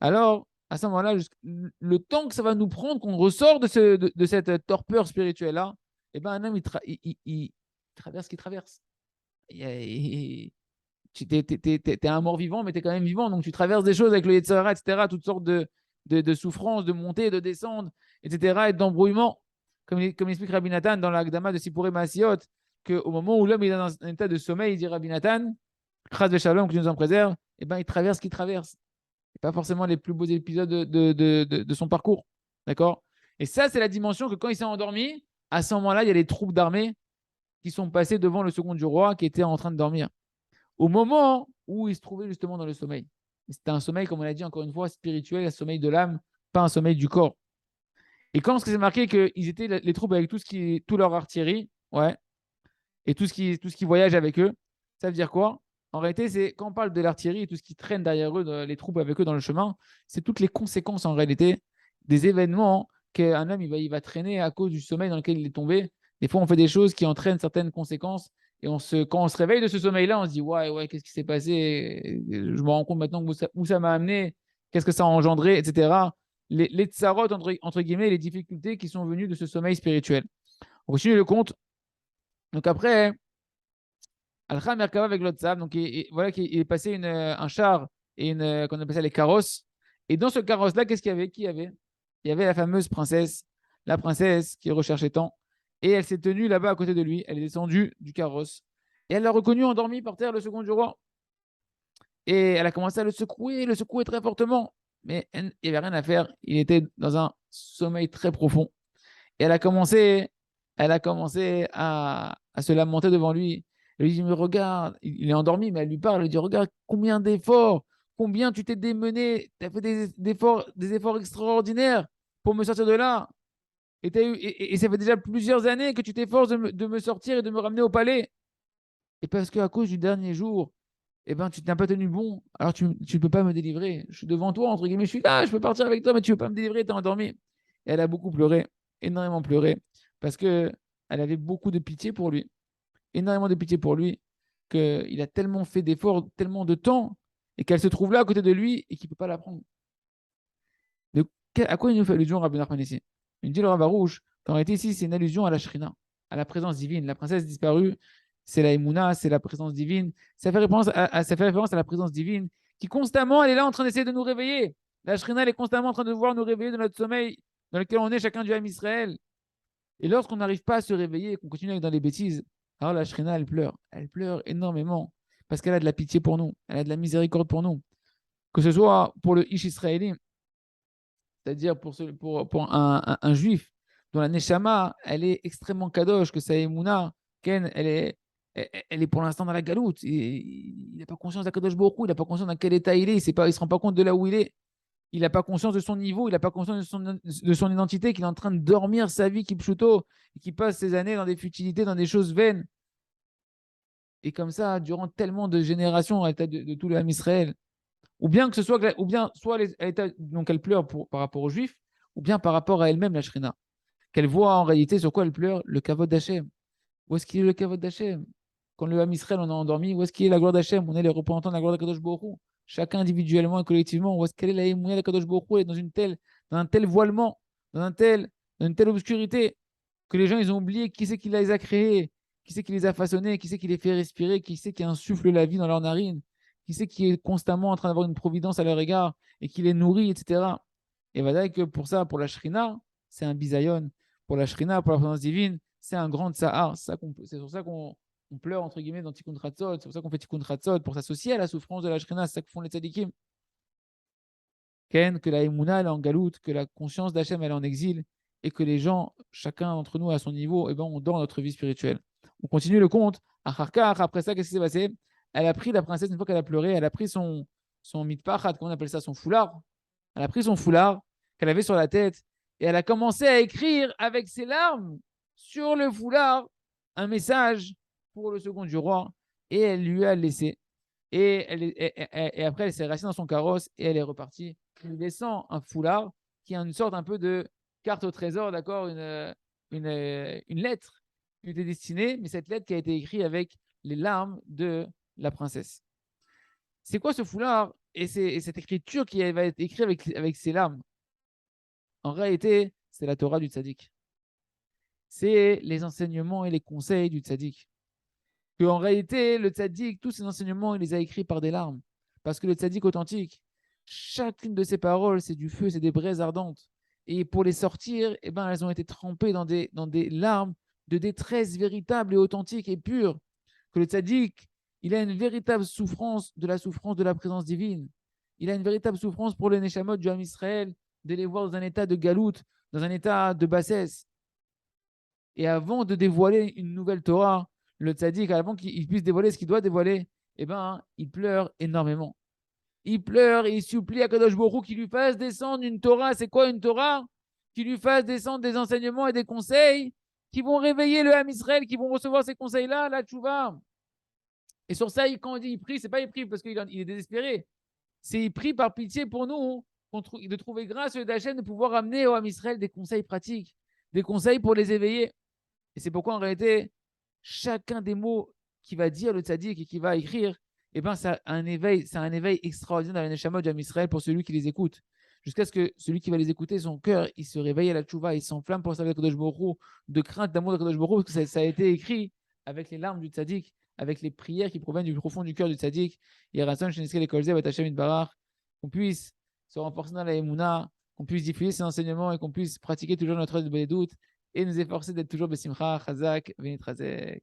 alors, à ce moment-là, le temps que ça va nous prendre, qu'on ressort de cette torpeur spirituelle-là, un homme, il traverse ce qu'il traverse. Tu es un mort-vivant, mais tu es quand même vivant. Donc, tu traverses des choses avec le Yetzirah, etc., toutes sortes de souffrances, de montées, de descentes, etc., et d'embrouillements. Comme explique Rabbi Nathan dans l'Agdama de Sipuré Maasiot, qu'au moment où l'homme est dans un état de sommeil, il dit Rabbi Nathan, Chaz Shalom, que Dieu nous en préserve, il traverse ce qu'il traverse. C'est pas forcément les plus beaux épisodes de son parcours. D'accord. Et ça, c'est la dimension que quand il s'est endormi, à ce moment-là, il y a les troupes d'armée qui sont passées devant le second du roi qui était en train de dormir au moment où il se trouvait justement dans le sommeil. C'était un sommeil, comme on l'a dit encore une fois, spirituel, un sommeil de l'âme, pas un sommeil du corps. Et quand c'est marqué qu'ils étaient les troupes avec tout leur artillerie, ouais, et tout ce qui voyage avec eux, ça veut dire quoi? En réalité, c'est quand on parle de l'artillerie et tout ce qui traîne derrière eux, les troupes avec eux dans le chemin, c'est toutes les conséquences en réalité des événements qu'un homme il va traîner à cause du sommeil dans lequel il est tombé. Des fois, on fait des choses qui entraînent certaines conséquences et quand on se réveille de ce sommeil-là, on se dit ouais, ouais, qu'est-ce qui s'est passé? Je me rends compte maintenant où ça m'a amené, qu'est-ce que ça a engendré, etc. Les tsarotes, entre guillemets, les difficultés qui sont venues de ce sommeil spirituel. On continue le compte. Donc après, Alcha Merkava avec l'Otsav. Donc, voilà qu'il est passé un char et qu'on appelle ça les carrosses. Et dans ce carrosse-là, qu'est-ce qu'il y avait? Qui y avait? Il y avait la fameuse princesse, la princesse qui recherchait tant. Et elle s'est tenue là-bas à côté de lui. Elle est descendue du carrosse. Et elle l'a reconnu endormi par terre, le second du roi. Et elle a commencé à le secouer très fortement. Mais il n'y avait rien à faire. Il était dans un sommeil très profond. Et elle a commencé à se lamenter devant lui. Elle lui dit, mais regarde, il est endormi, mais elle lui parle, elle lui dit, regarde, combien d'efforts, combien tu t'es démené, tu as fait des efforts extraordinaires pour me sortir de là. Et ça fait déjà plusieurs années que tu t'efforces de me sortir et de me ramener au palais. Et parce qu'à cause du dernier jour, eh ben, tu t'es pas tenu bon, alors tu ne peux pas me délivrer. Je suis devant toi, entre guillemets, je suis là, je peux partir avec toi, mais tu ne veux pas me délivrer, tu es endormi. Et elle a beaucoup pleuré, énormément pleuré, parce qu'elle avait beaucoup de pitié pour lui, énormément de pitié pour lui, qu'il a tellement fait d'efforts, tellement de temps, et qu'elle se trouve là à côté de lui et qu'il ne peut pas la prendre. À quoi il nous fait allusion, Rabbi Nachman ici? Il dit le Rav Arouche qu'en réalité ici, c'est une allusion à la Shrina, à la présence divine. La princesse disparue, c'est la Emouna, c'est la présence divine. Ça fait référence à la présence divine qui constamment, elle est là en train d'essayer de nous réveiller. La Shrina, elle est constamment en train de vouloir nous réveiller de notre sommeil dans lequel on est chacun du Ham Israël. Et lorsqu'on n'arrive pas à se réveiller et qu'on continue avec dans les bêtises, alors la Shrina, elle pleure. Elle pleure énormément parce qu'elle a de la pitié pour nous. Elle a de la miséricorde pour nous. Que ce soit pour le Ish israélien, c'est-à-dire pour un juif dont la Neshama, elle est extrêmement kadosh, que sa Emouna, Ken, elle est pour l'instant dans la galoute. Il n'a pas conscience d'Akadosh Baruch Hu, il n'a pas conscience dans quel état il est, il ne se rend pas compte de là où il est. Il n'a pas conscience de son niveau, il n'a pas conscience de son identité, qu'il est en train de dormir sa vie, qui pshuto, et qui passe ses années dans des futilités, dans des choses vaines. Et comme ça, durant tellement de générations, à l'état de tout le Ham Israël, ou bien que ce soit, ou bien soit donc elle pleure par rapport aux Juifs, ou bien par rapport à elle-même, la Shrina. Qu'elle voit en réalité sur quoi elle pleure, le kavod d'Hachem. Où est-ce qu'il est le kavod d'Hachem? Quand le Ham Israël, on a endormi, où est-ce qu'il est la gloire d'Hachem? On est les représentants de la gloire d'Akadosh Baruch Hu. Chacun individuellement et collectivement, où est-ce qu'elle est la émouna d'Akadosh Baruch Hu? Elle est dans un tel voilement, dans une telle obscurité, que les gens, ils ont oublié qui c'est qui les a créés, qui c'est qui les a façonnés, qui c'est qui les fait respirer, qui c'est qui insuffle la vie dans leurs narines, qui c'est qui est constamment en train d'avoir une providence à leur égard et qui les nourrit, etc. Et voilà que pour ça, pour la Shrina, c'est un bisayon. Pour la Shrina, pour la présence divine, c'est un grand tsahar. C'est sur ça qu'on pleure, entre guillemets, dans Tikkun Chatzot. C'est pour ça qu'on fait Tikkun Chatzot, pour s'associer à la souffrance de la Shrina. C'est ça que font les tzadikim. Ken, que la Emouna, elle est en galoute, que la conscience d'Hachem, elle est en exil, et que les gens, chacun d'entre nous à son niveau, eh ben, on dort notre vie spirituelle. On continue le conte. Après ça, qu'est-ce qui s'est passé? Elle a pris la princesse, une fois qu'elle a pleuré, elle a pris son mitpachat, comment on appelle ça, son foulard. Elle a pris son foulard qu'elle avait sur la tête, et elle a commencé à écrire avec ses larmes sur le foulard un message pour le second du roi, et elle lui a laissé. Et après, elle s'est restée dans son carrosse et elle est repartie. Il descend un foulard qui est une sorte un peu de carte au trésor, d'accord, une lettre qui était destinée, mais cette lettre qui a été écrite avec les larmes de la princesse. C'est quoi ce foulard et cette écriture qui va être écrite avec ses larmes? En réalité, c'est la Torah du tzaddik. C'est les enseignements et les conseils du tzaddik. En réalité, le tzaddik, tous ses enseignements, il les a écrits par des larmes. Parce que le tzaddik authentique, chacune de ses paroles, c'est du feu, c'est des braises ardentes. Et pour les sortir, eh ben, elles ont été trempées dans des larmes de détresse véritable et authentique et pure. Que le tzaddik, il a une véritable souffrance de la présence divine. Il a une véritable souffrance pour les neshamot du Ham Israël, de les voir dans un état de galoute, dans un état de bassesse. Et avant de dévoiler une nouvelle Torah, le tzaddik, avant qu'il puisse dévoiler ce qu'il doit dévoiler, eh ben, il pleure énormément. Il pleure et il supplie à Kadosh Baruch Hu qu'il lui fasse descendre une Torah. C'est quoi une Torah? Qu'il lui fasse descendre des enseignements et des conseils qui vont réveiller le Ham Israël, qui vont recevoir ces conseils-là, la tchouva. Et sur ça, quand il dit il prie, c'est pas il prie parce qu'il est désespéré. C'est il prie par pitié pour nous de trouver grâce d'Hachem de pouvoir amener au Ham Israël des conseils pratiques, des conseils pour les éveiller. Et c'est pourquoi en réalité, chacun des mots qu'il va dire le tzaddik et qu'il va écrire, eh ben, c'est un éveil extraordinaire dans la Neshamot du Ham Israël pour celui qui les écoute. Jusqu'à ce que celui qui va les écouter, son cœur, il se réveille à la tchouva, il s'enflamme pour servir Kadosh Baruch Hu, de crainte, d'amour de Kadosh Baruch Hu, parce que ça a été écrit avec les larmes du tzaddik, avec les prières qui proviennent du profond du cœur du tzaddik. Et Rasson, Sheniske, Kolze, Bat Hashem, Itbarach, qu'on puisse se renforcer dans la Emouna, qu'on puisse diffuser ses enseignements et qu'on puisse pratiquer toujours notre œuvre de doutes et nous efforcer d'être toujours Besimcha, Chazak, Venit Chazek.